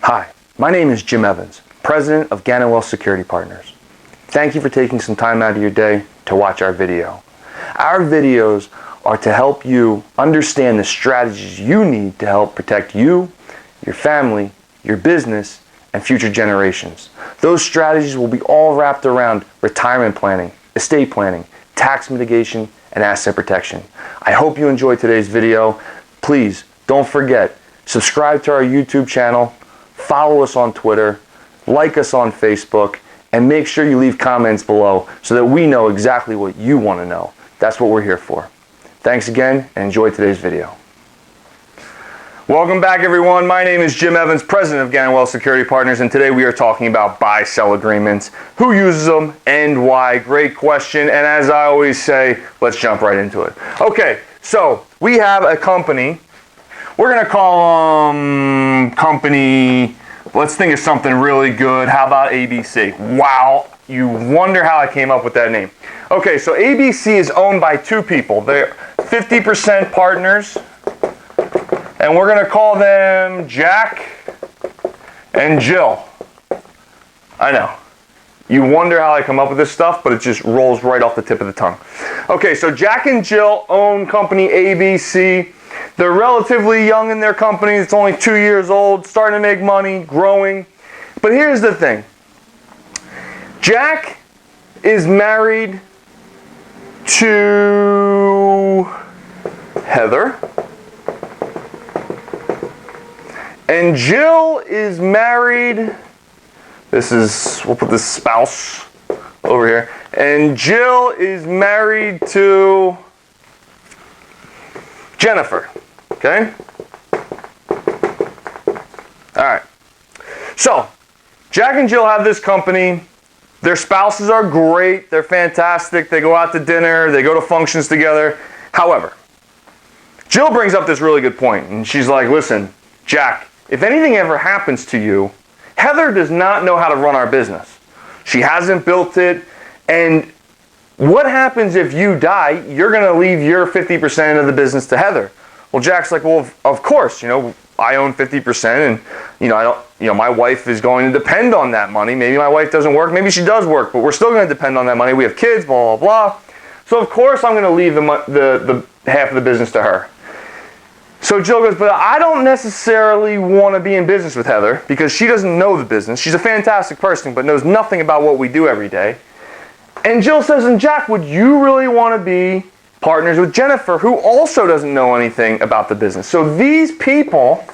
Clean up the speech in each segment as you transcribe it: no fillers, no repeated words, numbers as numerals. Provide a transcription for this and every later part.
Hi, my name is Jim Evans, President of Gannon Wealth Security Partners. Thank you for taking some time out of your day to watch our video. Our videos are to help you understand the strategies you need to help protect you, your family, your business, and future generations. Those strategies will be all wrapped around retirement planning, estate planning, tax mitigation, and asset protection. I hope you enjoyed today's video. Please don't forget, subscribe to our YouTube channel, follow us on Twitter, like us on Facebook, and make sure you leave comments below so that we know exactly what you want to know. That's what we're here for. Thanks again, and enjoy today's video. Welcome back, everyone. My name is Jim Evans, President of Gannon Wealth Security Partners, and today we are talking about buy-sell agreements, who uses them, and why. Great question, and as I always say, let's jump right into it. Okay, so we have a company. We're going to call them company, let's think of something really good. How about ABC? Wow, you wonder how I came up with that name. Okay, so ABC is owned by two people. They're 50% partners, and we're going to call them Jack and Jill. I know. You wonder how I come up with this stuff, but it just rolls right off the tip of the tongue. Okay, so Jack and Jill own company ABC. They're relatively young in their company. It's only 2 years old, starting to make money, growing. But here's the thing. Jack is married to Heather. And Jill is married, we'll put this spouse over here. And Jill is married to Jennifer, okay? All right. So, Jack and Jill have this company. Their spouses are great. They're fantastic. They go out to dinner. They go to functions together. However, Jill brings up this really good point, and she's like, listen, Jack, if anything ever happens to you, Heather does not know how to run our business. She hasn't built it, and what happens if you die? You're going to leave your 50% of the business to Heather. Well, Jack's like, well, of course, I own 50%, and my wife is going to depend on that money. Maybe my wife doesn't work, maybe she does work, but we're still going to depend on that money. We have kids, blah, blah, blah. So of course I'm going to leave the half of the business to her. So Jill goes, but I don't necessarily want to be in business with Heather because she doesn't know the business. She's a fantastic person, but knows nothing about what we do every day. And Jill says, and Jack, would you really want to be partners with Jennifer, who also doesn't know anything about the business? So these people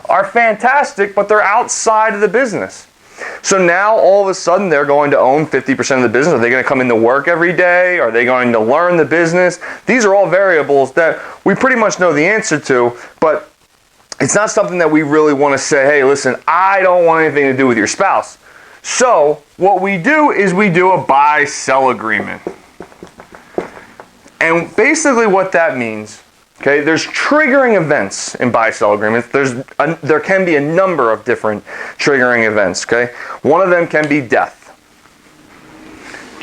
are fantastic, but they're outside of the business. So now all of a sudden they're going to own 50% of the business. Are they going to come into work every day? Are they going to learn the business? These are all variables that we pretty much know the answer to, but it's not something that we really want to say, hey, listen, I don't want anything to do with your spouse. So what we do is we do a buy-sell agreement. And basically what that means, okay, there's triggering events in buy-sell agreements. There can be a number of different triggering events, okay? One of them can be death.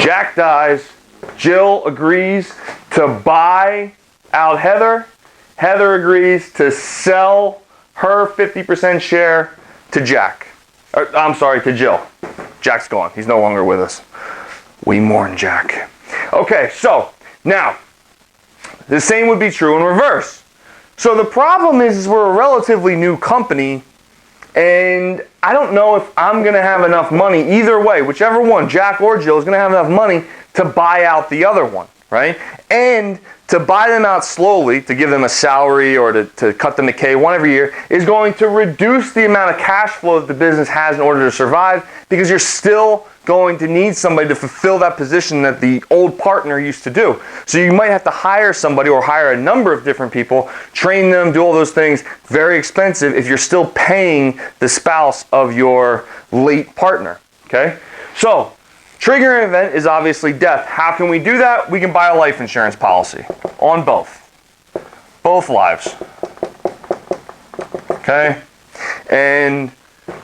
Jack dies, Jill agrees to buy out Heather. Heather agrees to sell her 50% share to Jack. To Jill. Jack's gone. He's no longer with us. We mourn Jack. Okay, so now, the same would be true in reverse. So the problem is we're a relatively new company, and I don't know if I'm going to have enough money either way, whichever one, Jack or Jill, is going to have enough money to buy out the other one, right? And to buy them out slowly, to give them a salary or to cut them a K1 every year, is going to reduce the amount of cash flow that the business has in order to survive, because you're still going to need somebody to fulfill that position that the old partner used to do. So you might have to hire somebody or hire a number of different people, train them, do all those things. Very expensive if you're still paying the spouse of your late partner, okay? So, triggering event is obviously death. How can we do that? We can buy a life insurance policy on both lives, okay? And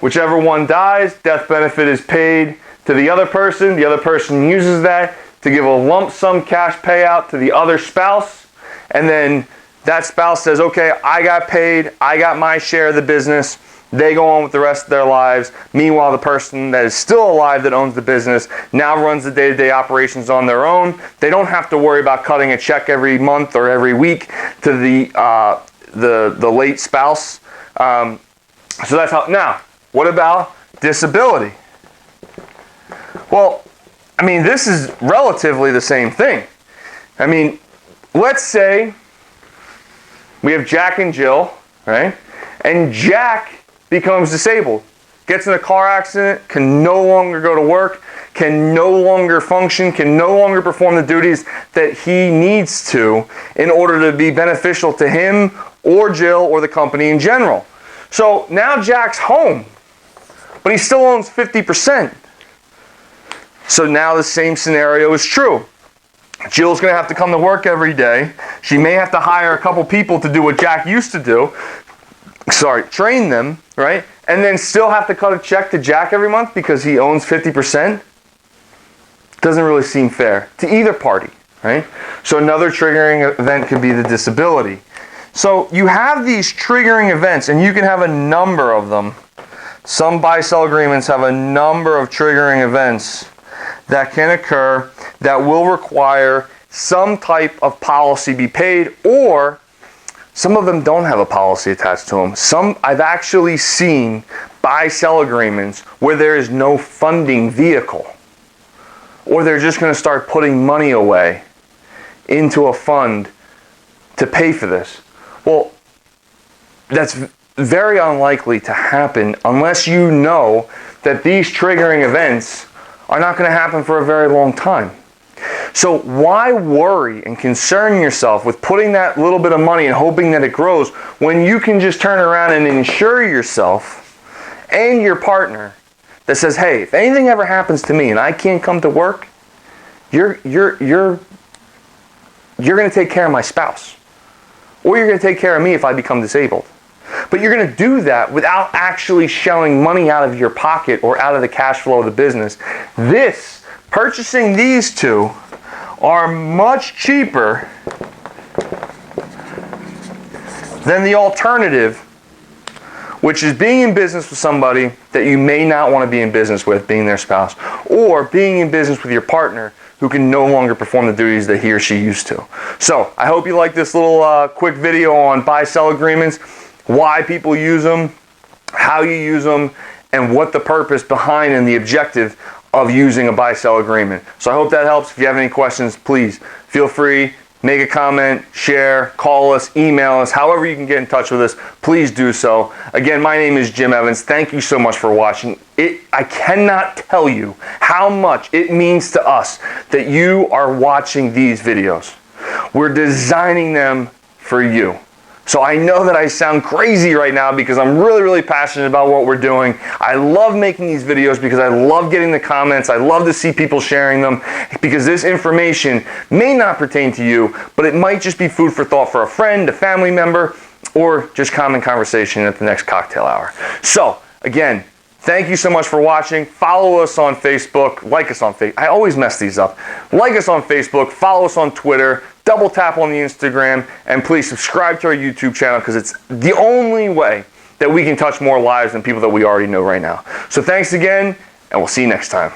whichever one dies, death benefit is paid to the other person. The other person uses that to give a lump sum cash payout to the other spouse. And then that spouse says, okay, I got paid, I got my share of the business, They go on with the rest of their lives. Meanwhile, the person that is still alive that owns the business now runs the day-to-day operations on their own. They don't have to worry about cutting a check every month or every week to the late spouse. So that's how. Now, what about disability? Well, I mean, this is relatively the same thing. I mean, let's say we have Jack and Jill, right? And Jack becomes disabled, gets in a car accident, can no longer go to work, can no longer function, can no longer perform the duties that he needs to in order to be beneficial to him or Jill or the company in general. So now Jack's home, but he still owns 50%. So now the same scenario is true. Jill's going to have to come to work every day. She may have to hire a couple people to do what Jack used to do. Train them, right? And then still have to cut a check to Jack every month because he owns 50%. Doesn't really seem fair to either party, right? So another triggering event could be the disability. So you have these triggering events, and you can have a number of them. Some buy-sell agreements have a number of triggering events that can occur that will require some type of policy be paid, or some of them don't have a policy attached to them. Some I've actually seen buy-sell agreements where there is no funding vehicle, or they're just going to start putting money away into a fund to pay for this. Well, that's very unlikely to happen unless you know that these triggering events are not going to happen for a very long time. So why worry and concern yourself with putting that little bit of money and hoping that it grows when you can just turn around and insure yourself and your partner that says, hey, if anything ever happens to me and I can't come to work, you're going to take care of my spouse. Or you're going to take care of me if I become disabled. But you're going to do that without actually shelling money out of your pocket or out of the cash flow of the business. Purchasing these two are much cheaper than the alternative, which is being in business with somebody that you may not want to be in business with, being their spouse, or being in business with your partner who can no longer perform the duties that he or she used to. So I hope you like this little quick video on buy-sell agreements, why people use them, how you use them, and what the purpose behind and the objective of using a buy-sell agreement. So I hope that helps. If you have any questions, please feel free, make a comment, share, call us, email us, however you can get in touch with us, please do so. Again, my name is Jim Evans. Thank you so much for watching. I cannot tell you how much it means to us that you are watching these videos. We're designing them for you. So I know that I sound crazy right now because I'm really, really passionate about what we're doing. I love making these videos because I love getting the comments. I love to see people sharing them because this information may not pertain to you, but it might just be food for thought for a friend, a family member, or just common conversation at the next cocktail hour. So again, thank you so much for watching. Follow us on Facebook. Like us on Facebook. I always mess these up. Like us on Facebook. Follow us on Twitter. Double tap on the Instagram. And please subscribe to our YouTube channel because it's the only way that we can touch more lives than people that we already know right now. So thanks again, and we'll see you next time.